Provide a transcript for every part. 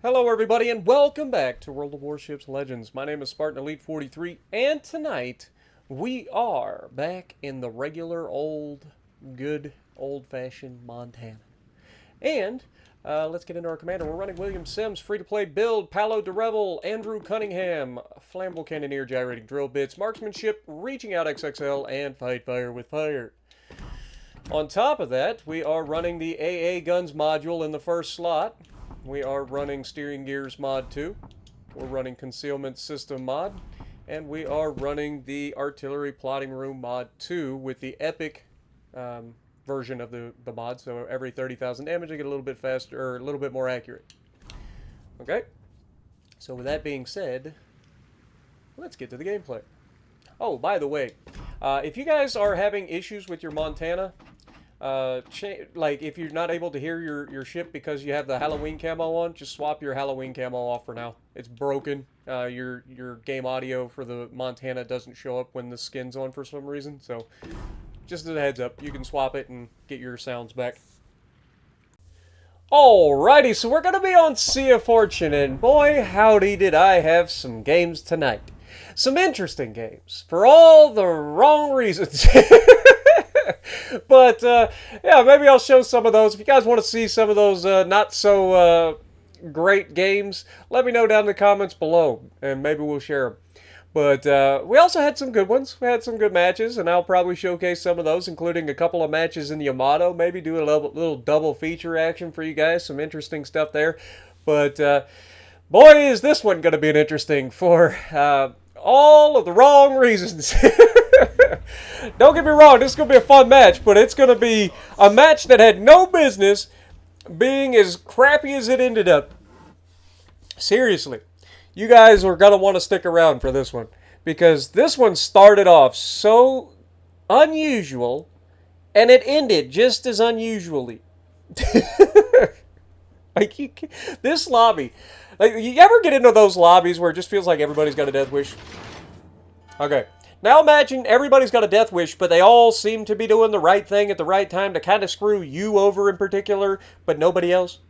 Hello everybody and welcome back to World of Warships Legends. My name is Spartan Elite 43 and tonight we are back in the regular good old-fashioned Montana. And let's get into our commander. We're running William Sims, free-to-play build, Paolo DeRevel, Andrew Cunningham, flammable cannoneer, gyrating drill bits, marksmanship, reaching out XXL, and fight fire with fire. On top of that, we are running the AA Guns module in the first slot. We are running Steering Gears Mod 2. We're running Concealment System Mod. And we are running the Artillery Plotting Room Mod 2 with the epic version of the mod. So every 30,000 damage, I get a little bit faster, or a little bit more accurate. Okay? So with that being said, let's get to the gameplay. Oh, by the way, if you guys are having issues with your Montana, like if you're not able to hear your ship because you have the Halloween camo on, just swap your Halloween camo off for now. It's broken. Your game audio for the Montana doesn't show up when the skin's on for some reason. So just as a heads up, you can swap it and get your sounds back. Alrighty, so we're gonna be on Sea of Fortune, and boy howdy did I have some games tonight. Some interesting games for all the wrong reasons. But, yeah, maybe I'll show some of those. If you guys want to see some of those not so great games, let me know down in the comments below, and maybe we'll share them. But we also had some good ones. We had some good matches, and I'll probably showcase some of those, including a couple of matches in the Yamato. Maybe do a little double feature action for you guys. Some interesting stuff there. But, boy, is this one going to be an interesting for all of the wrong reasons. Don't get me wrong, this is going to be a fun match, but it's going to be a match that had no business being as crappy as it ended up. Seriously, you guys are going to want to stick around for this one, because this one started off so unusual, and it ended just as unusually. This lobby, like, you ever get into those lobbies where it just feels like everybody's got a death wish? Okay. Now imagine everybody's got a death wish, but they all seem to be doing the right thing at the right time to kind of screw you over in particular, but nobody else.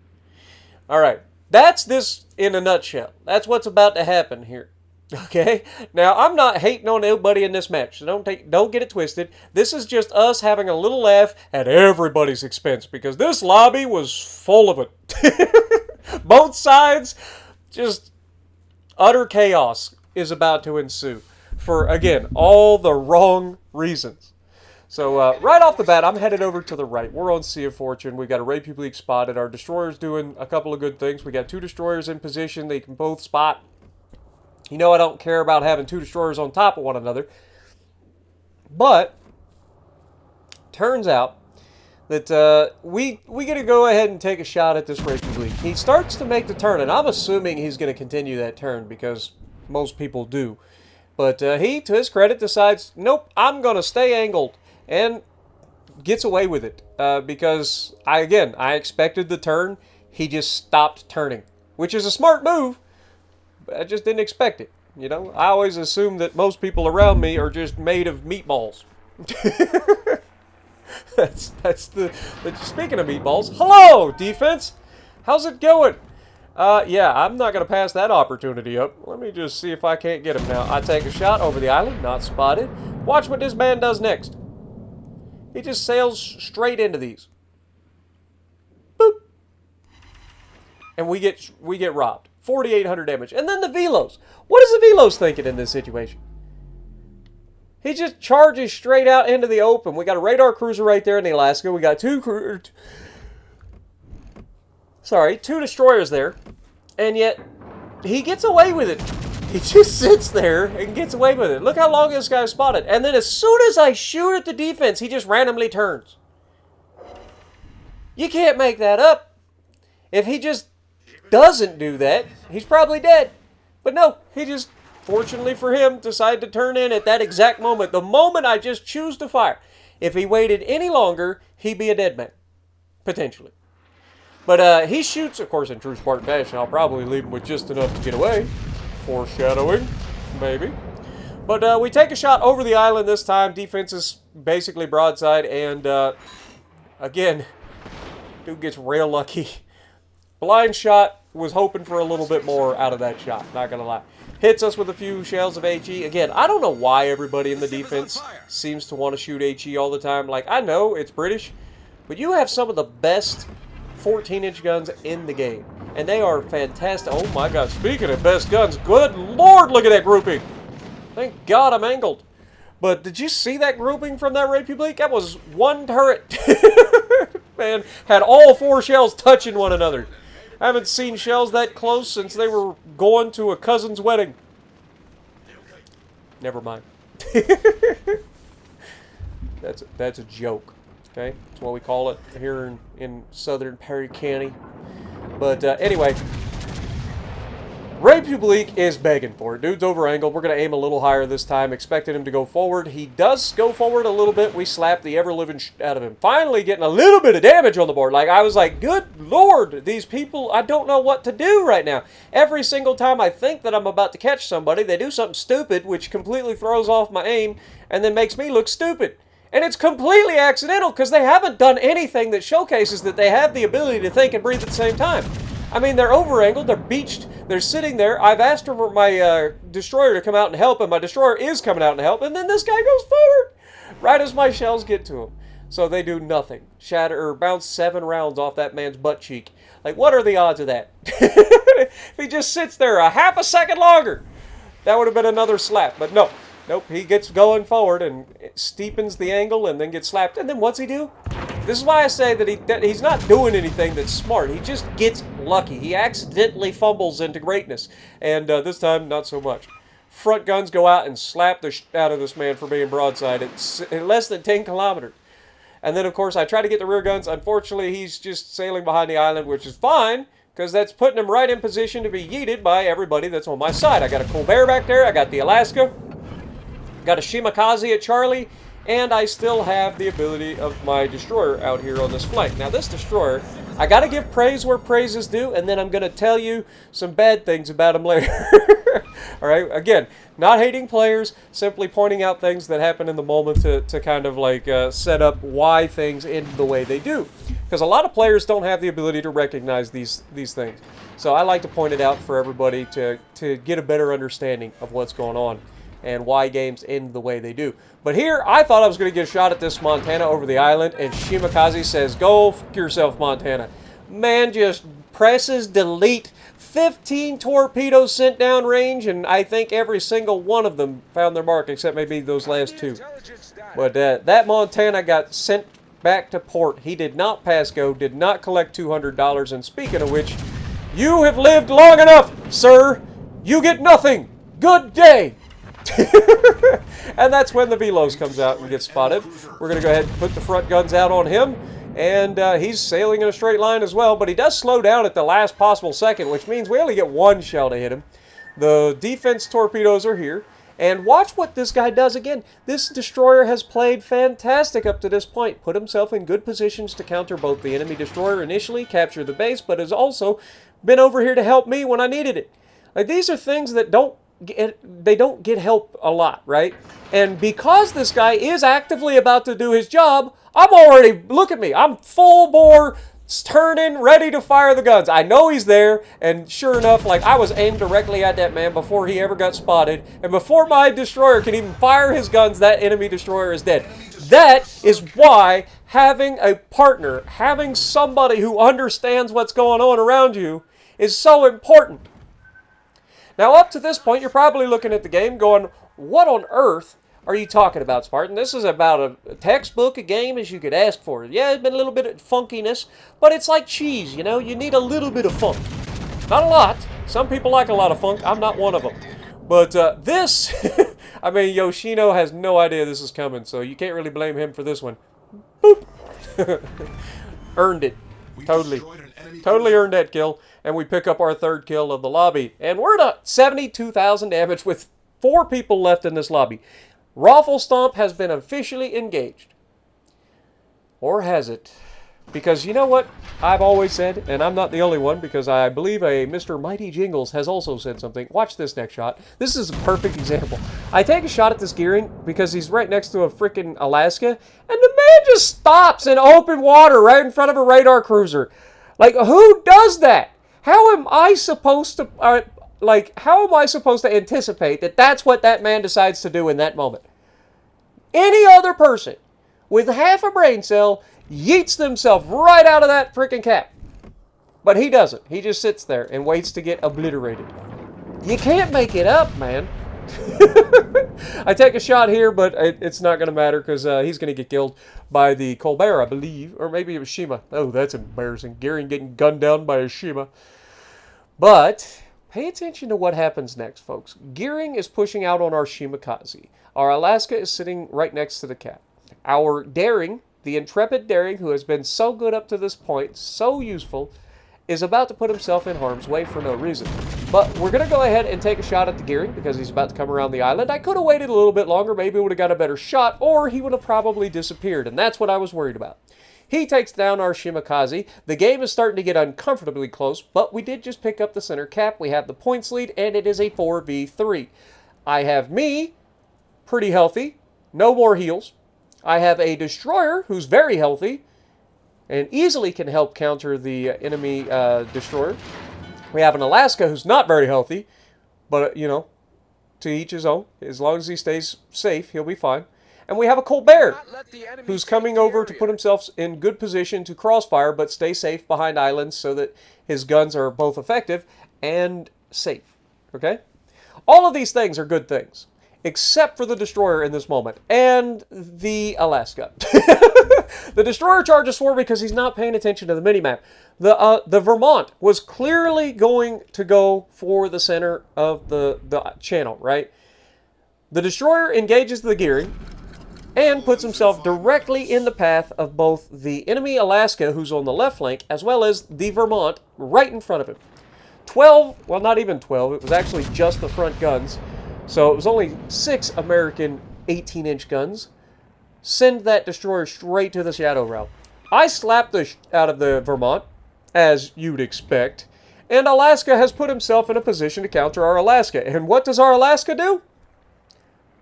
Alright, that's this in a nutshell. That's what's about to happen here. Okay? Now, I'm not hating on anybody in this match, so don't get it twisted. This is just us having a little laugh at everybody's expense, because this lobby was full of it. Both sides, just utter chaos is about to ensue. For, again, all the wrong reasons. So, right off the bat, I'm headed over to the right. We're on Sea of Fortune. We've got a Ray Publique spotted. Our destroyer's doing a couple of good things. We got two destroyers in position. They can both spot. You know I don't care about having two destroyers on top of one another. But, turns out that we get to go ahead and take a shot at this Ray Publique. He starts to make the turn, and I'm assuming he's going to continue that turn because most people do. But he, to his credit, decides, nope, I'm going to stay angled, and gets away with it. Because, I expected the turn. He just stopped turning, which is a smart move, but I just didn't expect it. You know, I always assume that most people around me are just made of meatballs. Speaking of meatballs, hello, defense! How's it going? Yeah, I'm not going to pass that opportunity up. Let me just see if I can't get him now. I take a shot over the island, not spotted. Watch what this man does next. He just sails straight into these. Boop. And we get robbed. 4,800 damage. And then the Velos. What is the Velos thinking in this situation? He just charges straight out into the open. We got a radar cruiser right there in the Alaska. We got two destroyers there, and yet he gets away with it. He just sits there and gets away with it. Look how long this guy's spotted. And then as soon as I shoot at the defense, he just randomly turns. You can't make that up. If he just doesn't do that, he's probably dead. But no, he just, fortunately for him, decided to turn in at that exact moment. The moment I just choose to fire. If he waited any longer, he'd be a dead man. Potentially. But he shoots, of course, in true Spartan fashion. I'll probably leave him with just enough to get away. Foreshadowing, maybe. But we take a shot over the island this time. Defense is basically broadside. And, again, dude gets real lucky. Blind shot was hoping for a little bit more out of that shot, not gonna lie. Hits us with a few shells of HE. Again, I don't know why everybody in the defense seems to want to shoot HE all the time. Like, I know it's British, but you have some of the best 14-inch guns in the game. And they are fantastic. Oh my god, speaking of best guns, good lord, look at that grouping. Thank god I'm angled. But did you see that grouping from that Republic? That was one turret. Man, had all 4 shells touching one another. I haven't seen shells that close since they were going to a cousin's wedding. Never mind. That's a joke. Okay? That's what we call it here in southern Perry County. But anyway, Republic is begging for it. Dude's over angled. We're going to aim a little higher this time. Expected him to go forward. He does go forward a little bit. We slap the ever-living out of him. Finally getting a little bit of damage on the board. Like, I was like, good lord, these people, I don't know what to do right now. Every single time I think that I'm about to catch somebody, they do something stupid, which completely throws off my aim and then makes me look stupid. And it's completely accidental because they haven't done anything that showcases that they have the ability to think and breathe at the same time. I mean, they're over-angled, they're beached, they're sitting there. I've asked for my destroyer to come out and help, and my destroyer is coming out and help, and then this guy goes forward right as my shells get to him. So they do nothing. Shatter or bounce 7 rounds off that man's butt cheek. Like, what are the odds of that? If he just sits there a half a second longer, that would have been another slap. But no. Nope, he gets going forward and steepens the angle and then gets slapped. And then what's he do? This is why I say that he's not doing anything that's smart. He just gets lucky. He accidentally fumbles into greatness. And this time, not so much. Front guns go out and slap the out of this man for being broadside at less than 10 kilometers. And then, of course, I try to get the rear guns. Unfortunately, he's just sailing behind the island, which is fine, because that's putting him right in position to be yeeted by everybody that's on my side. I got a Colbert back there. I got the Alaska. Got a Shimakaze at Charlie, and I still have the ability of my destroyer out here on this flank. Now, this destroyer, I got to give praise where praise is due, and then I'm going to tell you some bad things about him later. All right? Again, not hating players, simply pointing out things that happen in the moment to kind of like set up why things end the way they do. Because a lot of players don't have the ability to recognize these things. So I like to point it out for everybody to get a better understanding of what's going on and why games end the way they do. But here, I thought I was going to get a shot at this Montana over the island, and Shimakaze says, go f yourself, Montana. Man just presses delete. 15 torpedoes sent down range, and I think every single one of them found their mark, except maybe those last 2. But that Montana got sent back to port. He did not pass go, did not collect $200, and speaking of which, you have lived long enough, sir. You get nothing. Good day. And that's when the Velos comes out and gets spotted. We're going to go ahead and put the front guns out on him. And he's sailing in a straight line as well. But he does slow down at the last possible second, which means we only get 1 shell to hit him. The defense torpedoes are here. And watch what this guy does again. This destroyer has played fantastic up to this point. Put himself in good positions to counter both the enemy destroyer initially, capture the base, but has also been over here to help me when I needed it. Like, these are things that don't get help a lot, right? And because this guy is actively about to do his job, I'm already, look at me, I'm full bore, turning, ready to fire the guns. I know he's there, and sure enough, like, I was aimed directly at that man before he ever got spotted, and before my destroyer can even fire his guns, that enemy destroyer is dead. That is why having a partner, having somebody who understands what's going on around you is so important. Now, up to this point, you're probably looking at the game going, what on earth are you talking about, Spartan? This is about a textbook, a game as you could ask for. Yeah, it's been a little bit of funkiness, but it's like cheese, you know? You need a little bit of funk. Not a lot. Some people like a lot of funk. I'm not one of them. But this, I mean, Yoshino has no idea this is coming, so you can't really blame him for this one. Boop. Earned it. Totally. Totally earned that kill. And we pick up our 3rd kill of the lobby. And we're at 72,000 damage with 4 people left in this lobby. Raffle Stomp has been officially engaged. Or has it? Because you know what I've always said, and I'm not the only one, because I believe a Mr. Mighty Jingles has also said something. Watch this next shot. This is a perfect example. I take a shot at this gearing because he's right next to a freaking Alaska, and the man just stops in open water right in front of a radar cruiser. Like, who does that? How am I supposed to, how am I supposed to anticipate that that's what that man decides to do in that moment? Any other person with half a brain cell yeets themselves right out of that freaking cap. But he doesn't. He just sits there and waits to get obliterated. You can't make it up, man. I take a shot here, but it's not going to matter because he's going to get killed by the Colbert, I believe. Or maybe it was Shima. Oh, that's embarrassing. Gearing getting gunned down by a Shima. But pay attention to what happens next, folks. Gearing is pushing out on our Shimakaze. Our Alaska is sitting right next to the cap. Our Daring, the intrepid Daring, who has been so good up to this point, so useful, is about to put himself in harm's way for no reason. But we're going to go ahead and take a shot at the Gearing because he's about to come around the island. I could have waited a little bit longer, maybe would have got a better shot, or he would have probably disappeared, and that's what I was worried about. He takes down our Shimakaze. The game is starting to get uncomfortably close, but we did just pick up the center cap. We have the points lead, and it is a 4v3. I have me, pretty healthy, no more heals. I have a Destroyer who's very healthy and easily can help counter the enemy Destroyer. We have an Alaska who's not very healthy, but, you know, to each his own. As long as he stays safe, he'll be fine. And we have a Colbert who's coming over to put himself in good position to crossfire, but stay safe behind islands so that his guns are both effective and safe. Okay? All of these things are good things, except for the Destroyer in this moment, and the Alaska. The Destroyer charges forward because he's not paying attention to the minimap. The Vermont was clearly going to go for the center of the channel, right? The Destroyer engages the Gearing and puts himself directly in the path of both the enemy Alaska, who's on the left flank, as well as the Vermont right in front of him. 12, well, not even 12, it was actually just the front guns. So it was only 6 American 18-inch guns. Send that Destroyer straight to the Shadow Realm. I slapped the out of the Vermont, as you'd expect, and Alaska has put himself in a position to counter our Alaska. And what does our Alaska do?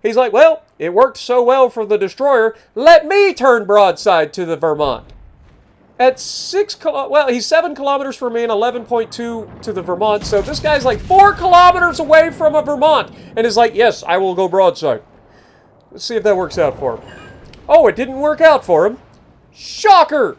He's like, well, it worked so well for the Destroyer, let me turn broadside to the Vermont. At 6 well, he's 7 kilometers from me and 11.2 to the Vermont, so this guy's like 4 kilometers away from a Vermont, and is like, yes, I will go broadside. Let's see if that works out for him. Oh, it didn't work out for him. Shocker!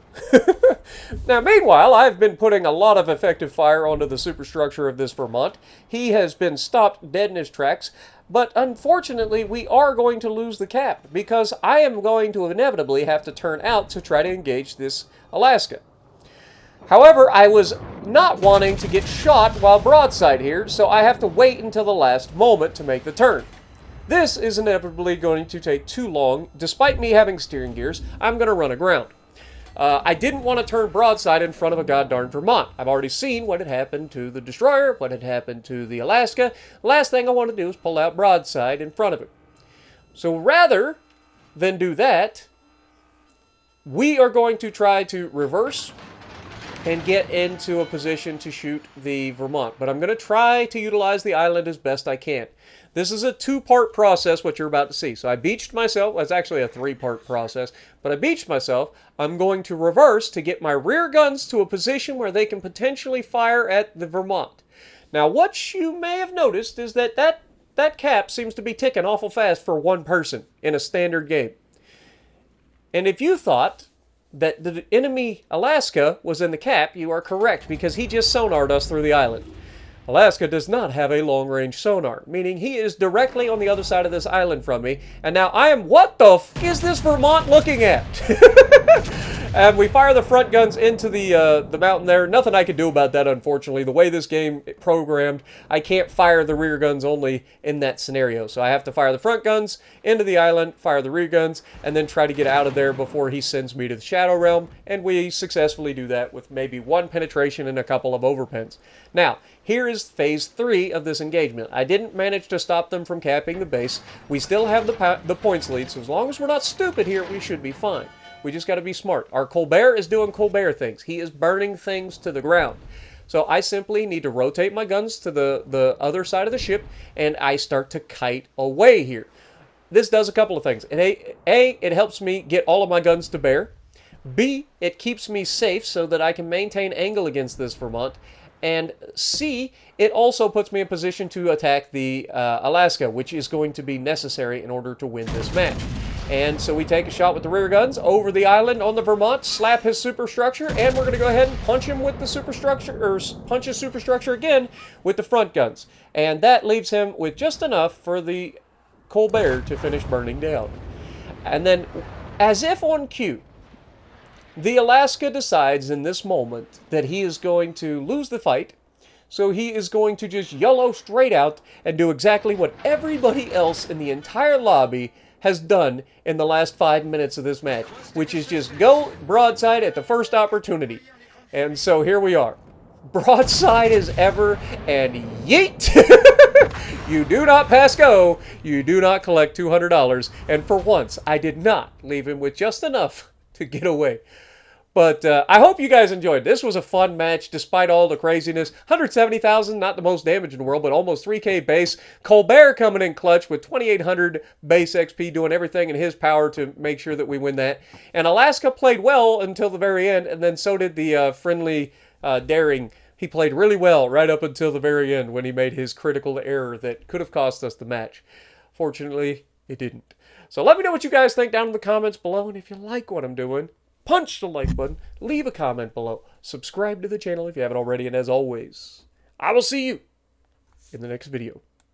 Now, meanwhile, I've been putting a lot of effective fire onto the superstructure of this Vermont. He has been stopped dead in his tracks, but unfortunately, we are going to lose the cap, because I am going to inevitably have to turn out to try to engage this Alaska. However, I was not wanting to get shot while broadside here, so I have to wait until the last moment to make the turn. This is inevitably going to take too long. Despite me having steering gears, I'm going to run aground. I didn't want to turn broadside in front of a goddarn Vermont. I've already seen what had happened to the Destroyer, what had happened to the Alaska. Last thing I want to do is pull out broadside in front of it. So rather than do that, we are going to try to reverse and get into a position to shoot the Vermont. But I'm going to try to utilize the island as best I can. This is a 2-part process, what you're about to see. So I beached myself. Well, it's actually a 3-part process. But I beached myself. I'm going to reverse to get my rear guns to a position where they can potentially fire at the Vermont. Now, what you may have noticed is that cap seems to be ticking awful fast for one person in a standard game. And if you thought that the enemy Alaska was in the cap, you are correct, because he just sonared us through the island. Alaska does not have a long-range sonar, meaning he is directly on the other side of this island from me, and now I am, what the f is this Vermont looking at? And we fire the front guns into the mountain there. Nothing I can do about that, unfortunately. The way this game programmed, I can't fire the rear guns only in that scenario. So I have to fire the front guns into the island, fire the rear guns, and then try to get out of there before he sends me to the Shadow Realm. And we successfully do that with maybe 1 penetration and a couple of overpens. Now, here is phase 3 of this engagement. I didn't manage to stop them from capping the base. We still have the points lead, so as long as we're not stupid here, we should be fine. We just got to be smart. Our Colbert is doing Colbert things. He is burning things to the ground. So I simply need to rotate my guns to the other side of the ship, and I start to kite away here. This does a couple of things. A, it helps me get all of my guns to bear. B, it keeps me safe so that I can maintain angle against this Vermont. And C, it also puts me in position to attack the Alaska, which is going to be necessary in order to win this match. And so we take a shot with the rear guns over the island on the Vermont, slap his superstructure, and we're going to go ahead and punch him with the superstructure, or punch his superstructure again with the front guns. And that leaves him with just enough for the Colbert to finish burning down. And then, as if on cue, the Alaska decides in this moment that he is going to lose the fight, so he is going to just YOLO straight out and do exactly what everybody else in the entire lobby has done in the last 5 minutes of this match, which is just go broadside at the first opportunity. And so here we are. Broadside as ever, and yeet! You do not pass go, you do not collect $200, and for once, I did not leave him with just enough to get away. But I hope you guys enjoyed. This was a fun match despite all the craziness. 170,000, not the most damage in the world, but almost 3K base. Colbert coming in clutch with 2,800 base XP, doing everything in his power to make sure that we win that. And Alaska played well until the very end, and then so did the friendly Daring. He played really well right up until the very end when he made his critical error that could have cost us the match. Fortunately, it didn't. So let me know what you guys think down in the comments below, and if you like what I'm doing, punch the like button, leave a comment below, subscribe to the channel if you haven't already, and as always, I will see you in the next video.